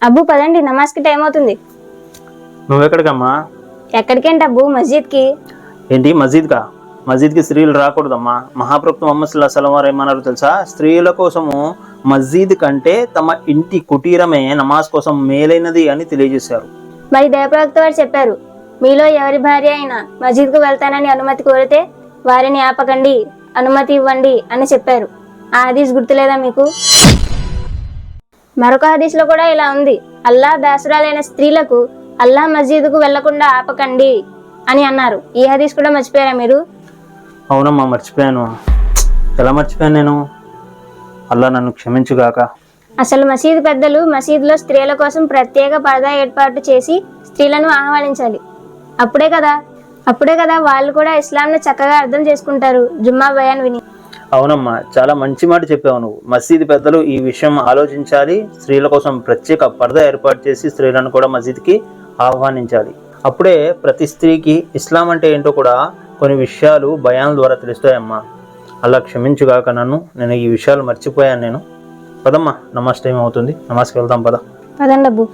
అబ్బు పదండి, నమాజ్కి టైం అవుతుంది. నువ్వెక్కడికమ్మా? ఎక్కడికేంటి అబ్బు? మస్జిద్కి. ఏంటి మస్జిద్కా? మస్జిద్కి స్త్రీలు రాకూడదమ్మా. మహాప్రభు ముహమ్మద్ సల్లల్లాహు అలైహి వసల్లం వారు ఏమన్నారు తెలుసా? స్త్రీల కోసము మస్జిద్ కంటే తమ ఇంటి కుటీరమే నమాజ్ కోసం మేలైనది అని తెలియజేశారు. మరి దైవప్రవక్త వారు చెప్పారు, మీలో ఎవరి భార్య అయినా మస్జిద్కు వెళ్తానని అనుమతి కోరితే వారిని ఆపకండి, అనుమతి ఇవ్వండి అని చెప్పారు. ఆ హదీస్ గుర్తులేదా మీకు? మరొక హదీస్లో కూడా ఇలా ఉంది, అల్లా దాసురాలైన స్త్రీలకు అల్లా మస్జిద్కు వెళ్లకుండా ఆపకండి అని అన్నారు. ఈ హదీస్ కూడా మర్చిపోయారా మీరు? అవునమ్మా, మర్చిపోయాను. ఎలా మర్చిపోయాను నేను? అల్లా నన్ను క్షమించుగాక. అసలు మసీదు పెద్దలు మసీదులో స్త్రీల కోసం ప్రత్యేక పరదా ఏర్పాటు చేసి స్త్రీలను ఆహ్వానించాలి. అప్పుడే కదా వాళ్ళు కూడా ఇస్లాంను చక్కగా అర్థం చేసుకుంటారు. జుమ్మా బయాన్ విని. అవునమ్మా, చాలా మంచి మాట చెప్పావు నువ్వు. మసీదు పెద్దలు ఈ విషయం ఆలోచించాలి. స్త్రీల కోసం ప్రత్యేక పరదా ఏర్పాటు చేసి స్త్రీలను కూడా మసీద్కి ఆహ్వానించాలి. అప్పుడే ప్రతి స్త్రీకి ఇస్లాం అంటే ఏంటో కూడా కొన్ని విషయాలు బయాన్ ద్వారా తెలుస్తాయమ్మా. అలా క్షమించుగాక నన్ను, నేను ఈ విషయాలు మర్చిపోయాను. నేను పదమ్మా, నమాజ్ టైం అవుతుంది, నమాజ్కి వెళ్దాం పద. పదండి అబ్బు.